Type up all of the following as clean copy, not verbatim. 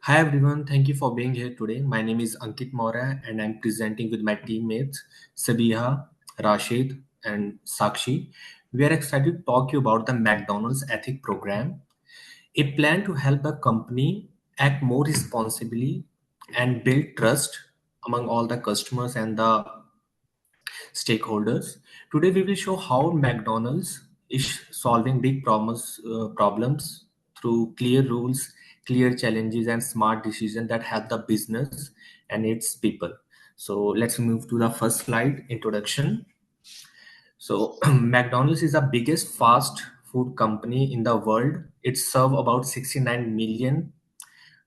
Hi everyone, thank you for being here today. My name is Ankit Maurya and I'm presenting with my teammates Sabiha, Rashid, and Sakshi. We are excited to talk to you about the McDonald's Ethic Program, a plan to help the company act more responsibly and build trust among all the customers and the stakeholders. Today, we will show how McDonald's is solving big problems through clear rules, clear challenges, and smart decisions that help the business and its people. So, let's move to the first slide introduction. So, McDonald's is the biggest fast food company in the world. It serves about 69 million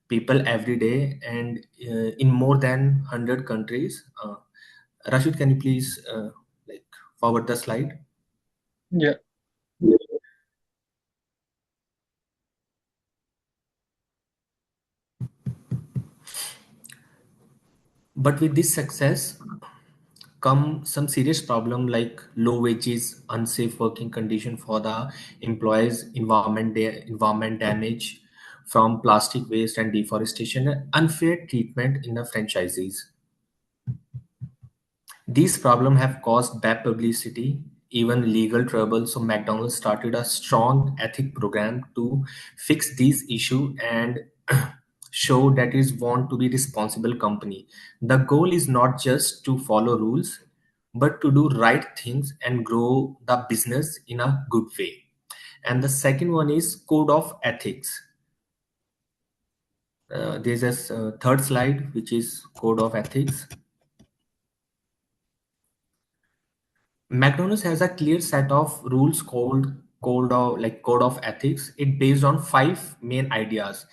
people every day and in more than 100 countries. Rashid, can you please like forward the slide? Yeah, But with this success come some serious problem like low wages, unsafe working condition for the employees, environment damage from plastic waste and deforestation, and unfair treatment in the franchisees. These problems have caused bad publicity, even legal trouble. So McDonald's started a strong ethic program to fix these issues and show that it want to be responsible company. The goal is not just to follow rules, but to do right things and grow the business in a good way. And the second one is code of ethics. There's a third slide, which is code of ethics. McDonald's has a clear set of rules called code of ethics. It based on five main ideas.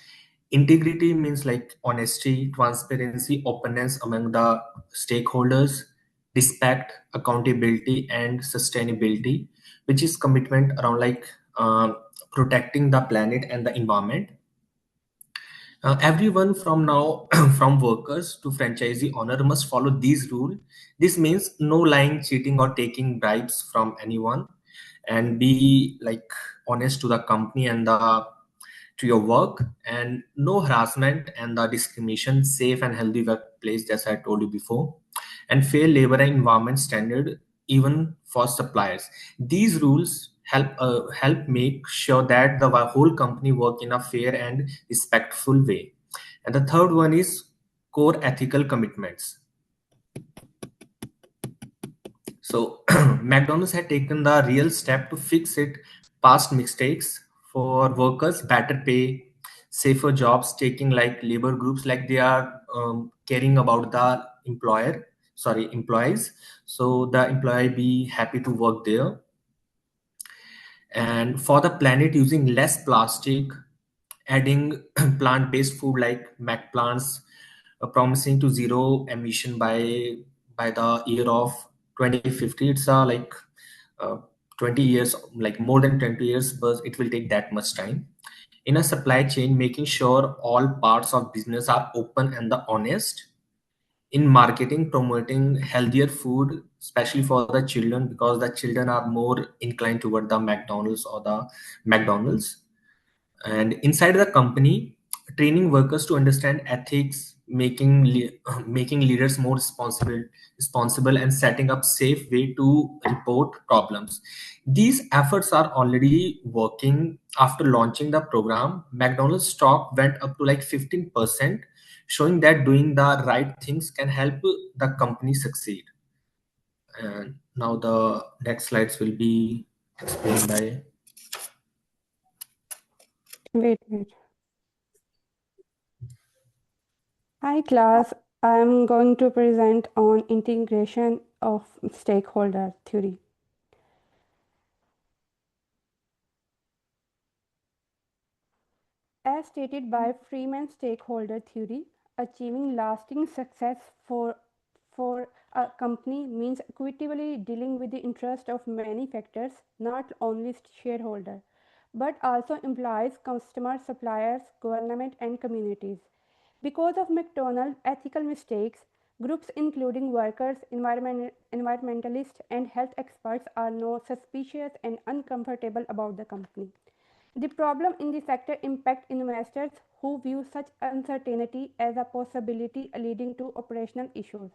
Integrity means like honesty, transparency, openness among the stakeholders, respect, accountability, and sustainability, which is commitment around protecting the planet and the environment. Everyone from now, from workers to franchisee owner, must follow these rules. This means no lying, cheating, or taking bribes from anyone, and be like honest to the company and the to your work, and no harassment and the discrimination. Safe and healthy workplace, as I told you before, and fair labor and environment standard even for suppliers. These rules help make sure that the whole company work in a fair and respectful way. And the third one is core ethical commitments. So McDonald's had taken the real step to fix it past mistakes for workers, better pay, safer jobs, taking like labor groups like they are caring about the employees. So the employee be happy to work there. And for the planet, using less plastic, adding plant-based food like mac plants, promising to zero emission by the year of 2050. It's 20 years, like more than 20 years, but it will take that much time. In a supply chain, making sure all parts of business are open and the honest. In marketing, promoting healthier food, especially for the children, because the children are more inclined toward the McDonald's. And inside the company, training workers to understand ethics, making leaders more responsible, and setting up safe way to report problems. These efforts are already working. After launching the program, McDonald's stock went up to like 15%, showing that doing the right things can help the company succeed. And now the next slides will be explained by. Wait. Hi class, I am going to present on integration of stakeholder theory. As stated by Freeman's stakeholder theory, achieving lasting success for a company means equitably dealing with the interest of many factors, not only shareholder, but also employees, customers, suppliers, government, and communities. Because of McDonald's ethical mistakes, groups including workers, environmentalists, and health experts are now suspicious and uncomfortable about the company. The problem in the sector impact investors who view such uncertainty as a possibility leading to operational issues,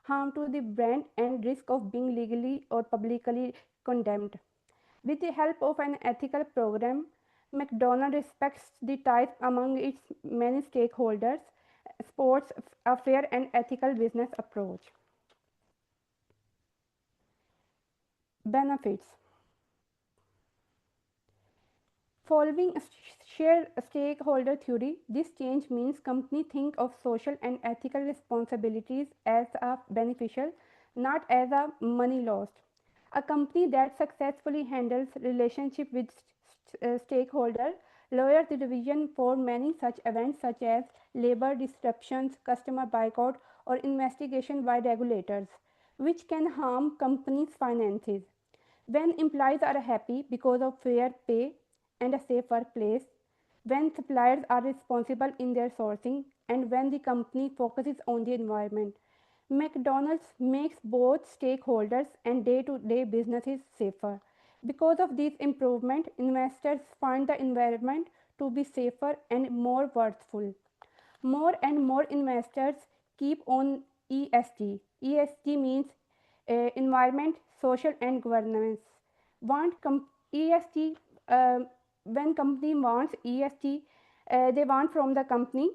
harm to the brand, and risk of being legally or publicly condemned. With the help of an ethical program, McDonald's respects the ties among its many stakeholders, supports a fair and ethical business approach. Benefits. Following a shared stakeholder theory, this change means companies think of social and ethical responsibilities as a beneficial, not as a money lost. A company that successfully handles relationship with stakeholder lowers the division for many such events such as labor disruptions, customer boycott, or investigation by regulators, which can harm companies' finances. When employees are happy because of fair pay and a safe workplace, when suppliers are responsible in their sourcing, and when the company focuses on the environment, McDonald's makes both stakeholders and day to day businesses safer. Because of these improvements, investors find the environment to be safer and more worthful. More and more investors keep on ESG. ESG means environment, social, and governance. ESG, when company wants ESG, they want from the company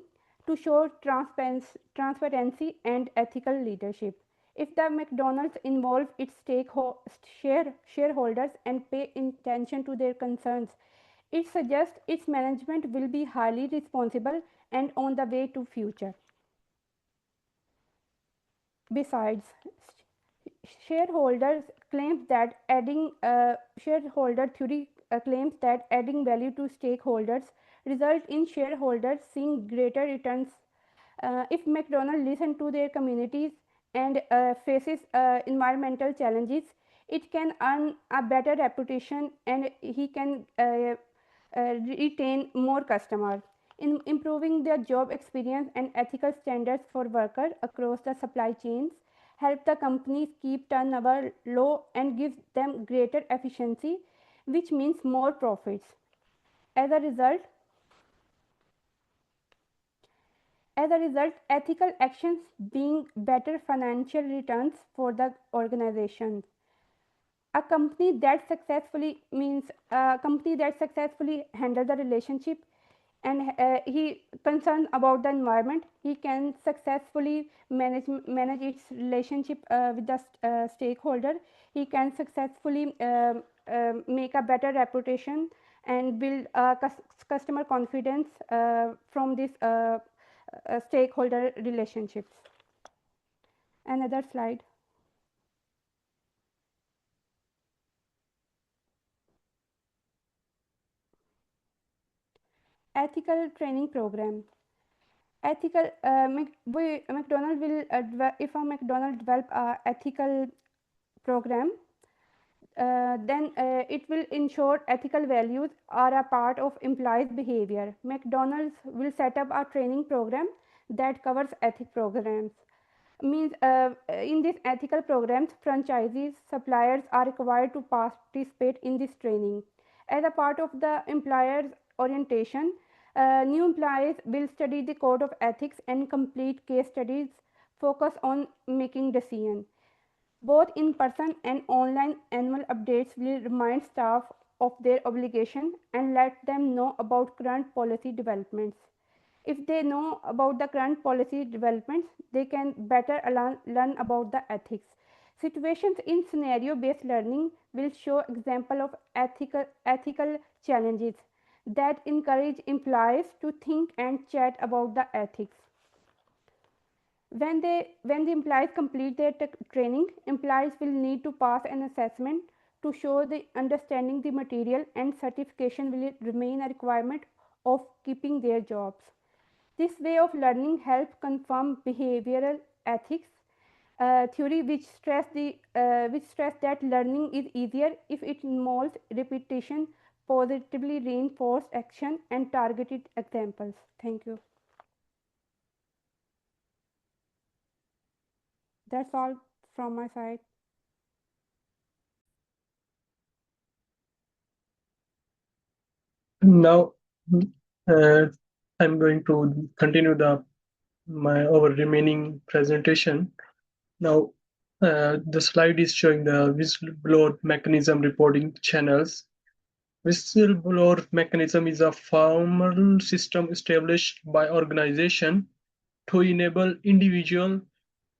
to show transparency and ethical leadership. If the McDonald's involve its shareholders and pay attention to their concerns, it suggests its management will be highly responsible and on the way to future. Besides, shareholders claims that adding shareholder theory claims that adding value to stakeholders result in shareholders seeing greater returns. If McDonald's listen to their communities and faces environmental challenges, it can earn a better reputation and he can retain more customers. In improving their job experience and ethical standards for workers across the supply chains, help the companies keep turnover low and gives them greater efficiency, which means more profits. As a result, ethical actions being better financial returns for the organization. A company that successfully handle the relationship and he concerned about the environment, he can successfully manage its relationship with the stakeholder. He can successfully make a better reputation and build customer confidence from this stakeholder relationships. Another slide. Ethical training program. Ethical McDonald will if a McDonald develop a ethical program, then it will ensure ethical values are a part of employees behavior. McDonald's will set up a training program that covers ethic programs. Means in these ethical programs, franchisees suppliers are required to participate in this training. As a part of the employer's orientation, new employees will study the code of ethics and complete case studies focus on making decisions. Both in person and online annual updates will remind staff of their obligation and let them know about current policy developments. If they know about the current policy developments, they can better learn about the ethics. Situations in scenario based learning will show example of ethical challenges that encourage employees to think and chat about the ethics. When the employees complete their training, employees will need to pass an assessment to show the understanding the material, and certification will remain a requirement of keeping their jobs. This way of learning helps confirm behavioral ethics theory, which stress that learning is easier if it involves repetition, positively reinforced action, and targeted examples. Thank you. That's all from my side. Now, uh, I'm going to continue our remaining presentation. Now, the slide is showing the whistleblower mechanism reporting channels. Whistleblower mechanism is a formal system established by organization to enable individual,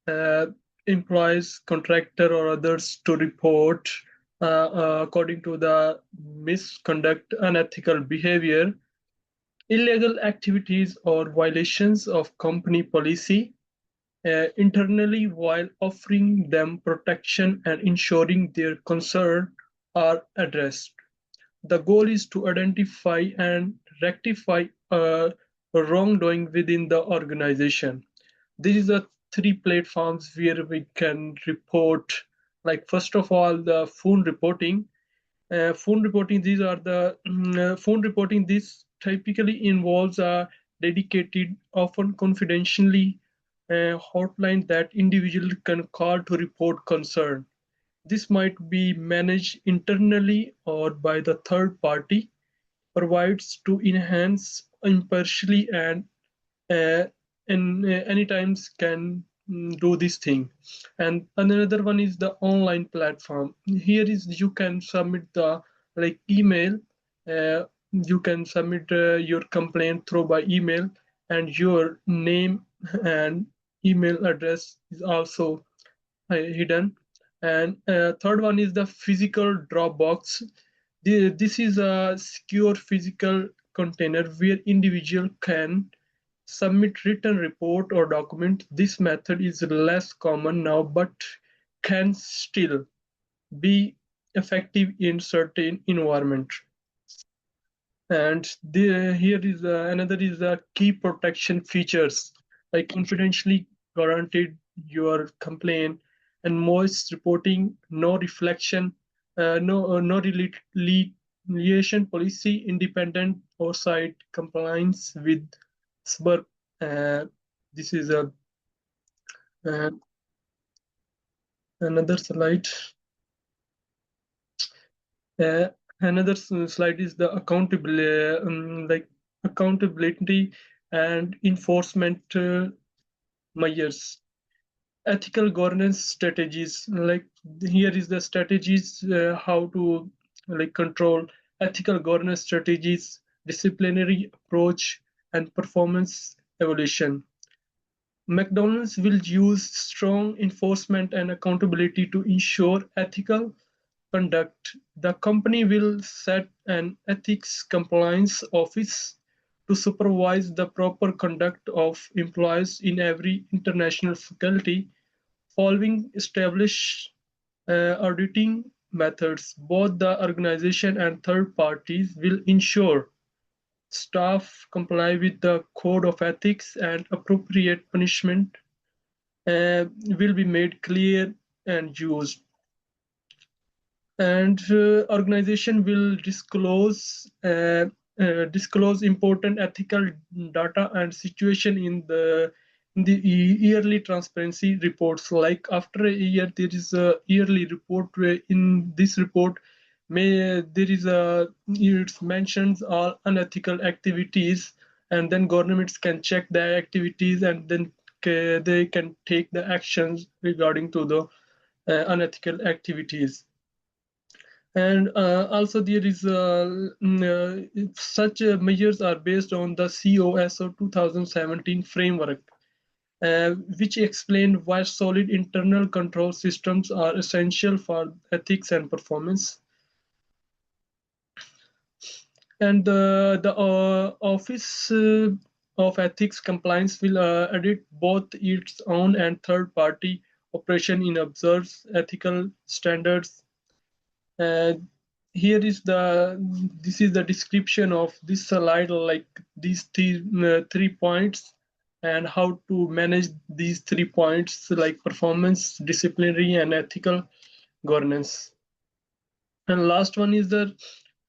uh, employees, contractor, or others to report according to the misconduct, unethical behavior, illegal activities, or violations of company policy internally while offering them protection and ensuring their concerns are addressed. The goal is to identify and rectify wrongdoing within the organization. These are three platforms where we can report. Like first of all, the phone reporting. Phone reporting. These are the phone reporting. This typically involves a dedicated, often confidentially hotline that individual can call to report concern. This might be managed internally or by the third party, provides to enhance impartially uh, and any times can do this thing. And another one is the online platform. Here is you can submit the like email. You can submit your complaint through by email, and your name and email address is also hidden. And third one is the physical Dropbox. This is a secure physical container where individual can submit written report or document. This method is less common now, but can still be effective in certain environment. And here is another is the key protection features, like confidentially guaranteed your complaint, and most reporting, no reflection, no reliation policy, independent oversight, compliance with SBURP. Uh, this is uh, another slide. Uh, Another slide is the accountability, like accountability and enforcement measures. Ethical governance strategies, like here is the strategies how to like control ethical governance strategies, disciplinary approach, and performance evaluation. McDonald's will use strong enforcement and accountability to ensure ethical conduct. The company will set an ethics compliance office to supervise the proper conduct of employees in every international facility. Following established auditing methods, both the organization and third parties will ensure staff comply with the code of ethics, and appropriate punishment will be made clear and used. And organization will disclose important ethical data and situation in the yearly transparency reports. Like after a year, there is a yearly report where in this report there is a it mentions all unethical activities, and then governments can check their activities, and then they can take the actions regarding to the unethical activities. And also there is such measures are based on the COSO 2017 framework, which explained why solid internal control systems are essential for ethics and performance. And the Office of Ethics Compliance will audit both its own and third-party operation in observes ethical standards. Uh, Here is this is the description of this slide, like these three points, and how to manage these 3 points, like performance, disciplinary, and ethical governance. And last one is the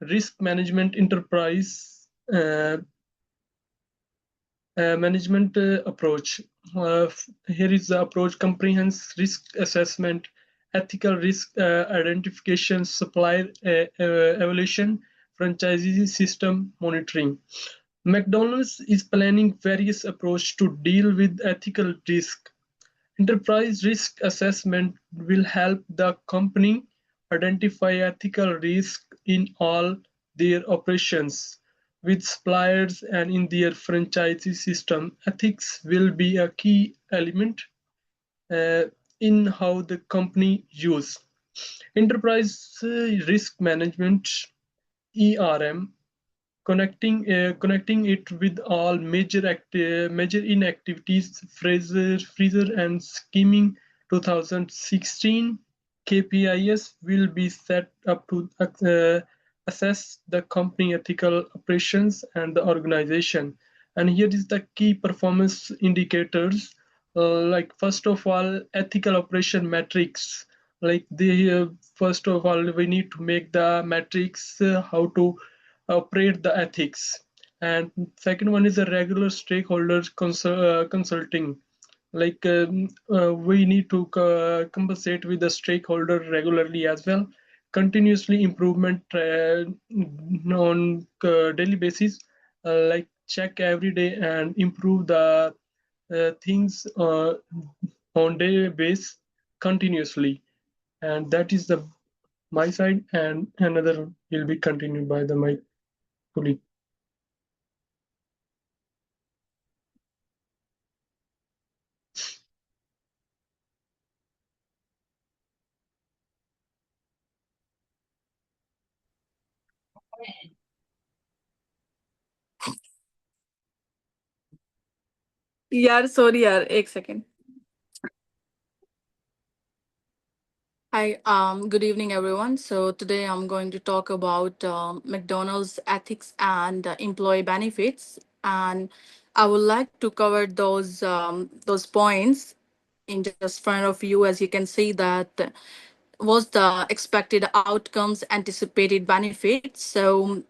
risk management enterprise management approach. Here is the approach: comprehensive risk assessment, ethical risk identification, supplier evaluation, franchisee system monitoring. McDonald's is planning various approaches to deal with ethical risk. Enterprise risk assessment will help the company identify ethical risk in all their operations. With suppliers and in their franchisee system, ethics will be a key element uh, in how the company use. Enterprise risk management ERM connecting it with all major inactivities freezer and skimming 2016 KPIs will be set up to assess the company ethical operations and the organization. And here is the key performance indicators, like first of all ethical operation metrics, like the first of all we need to make the metrics how to operate the ethics. And second one is a regular stakeholders consulting, like we need to compensate with the stakeholder regularly as well. Continuously improvement on daily basis, like check every day and improve the things on daily basis continuously. And that is the my side, and another will be continued by the my colleague. यार sorry यार एक second. Hi, good evening, everyone. So today I'm going to talk about McDonald's ethics and employee benefits, and I would like to cover those points in just front of you. As you can see, that was the expected outcomes, anticipated benefits. So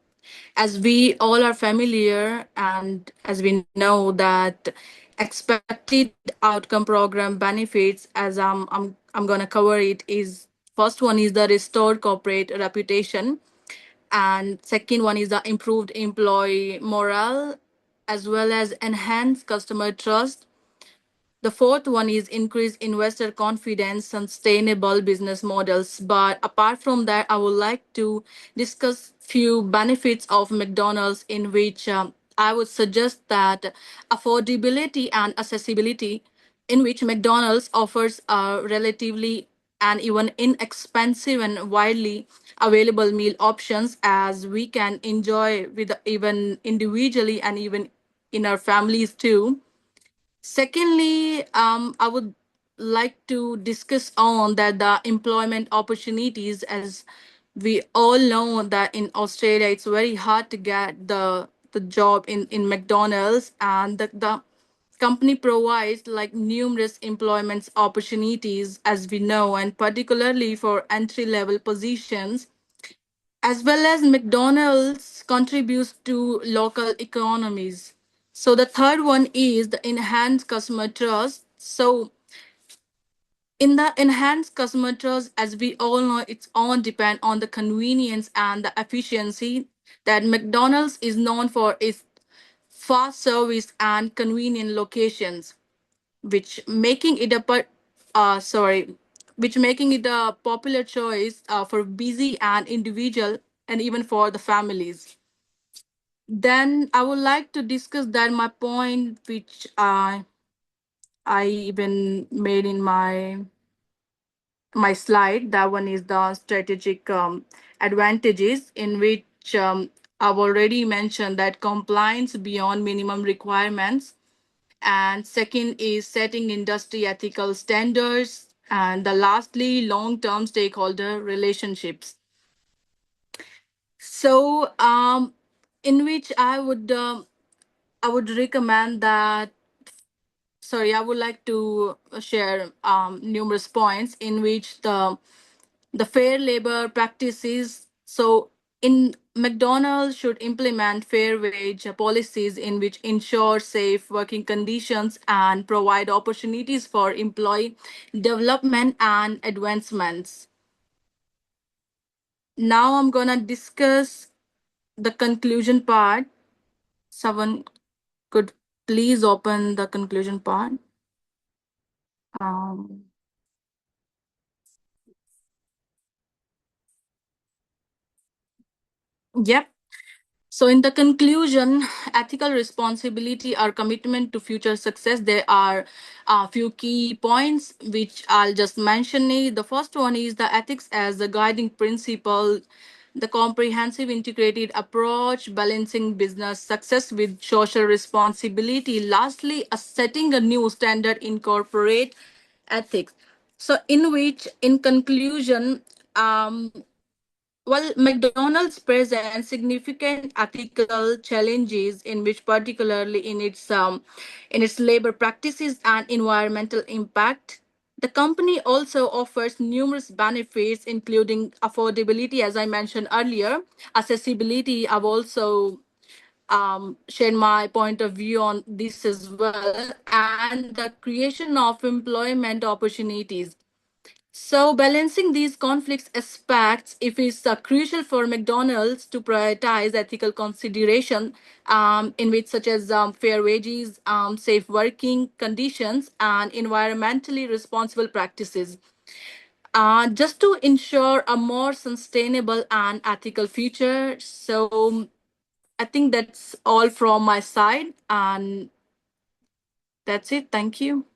as we all are familiar and as we know that expected outcome program benefits, as I'm going to cover it, is first one is the restored corporate reputation, and second one is the improved employee morale, as well as enhanced customer trust. The fourth one is increase investor confidence, sustainable business models. But apart from that, I would like to discuss few benefits of McDonald's, in which I would suggest that affordability and accessibility, in which McDonald's offers relatively and even inexpensive and widely available meal options, as we can enjoy with even individually and even in our families too. Secondly, I would like to discuss on that the employment opportunities, as we all know that in Australia it's very hard to get the job in McDonald's, and the company provides like numerous employment opportunities, as we know, and particularly for entry level positions, as well as McDonald's contributes to local economies. So the third one is the enhanced customer trust. So in the enhanced customer trust, as we all know, it's all depend on the convenience and the efficiency, that McDonald's is known for its fast service and convenient locations, which making it a which making it a popular choice for busy and individual and even for the families. Then I would like to discuss that my point, which I even made in my slide. That one is the strategic advantages, in which I've already mentioned that compliance beyond minimum requirements, and second is setting industry ethical standards, and the lastly long-term stakeholder relationships. So in which I would recommend that, sorry, I would like to share numerous points in which the fair labor practices. So in McDonald's should implement fair wage policies, in which ensure safe working conditions and provide opportunities for employee development and advancements. Now I'm gonna discuss the conclusion part. Someone could please open the conclusion part. Um, yep. So, in the conclusion, ethical responsibility or commitment to future success, there are a few key points which I'll just mention. The first one is the ethics as a guiding principle, the comprehensive integrated approach, balancing business success with social responsibility. Lastly, setting a new standard in corporate ethics. So, in which, in conclusion, well, McDonald's presents significant ethical challenges in which, particularly in its labor practices and environmental impact. The company also offers numerous benefits, including affordability, as I mentioned earlier, accessibility. I've also shared my point of view on this as well, and the creation of employment opportunities. So, balancing these conflicts aspects, if it's crucial for McDonald's to prioritize ethical consideration, in which such as fair wages, safe working conditions, and environmentally responsible practices, just to ensure a more sustainable and ethical future. So, I think that's all from my side, and that's it. Thank you.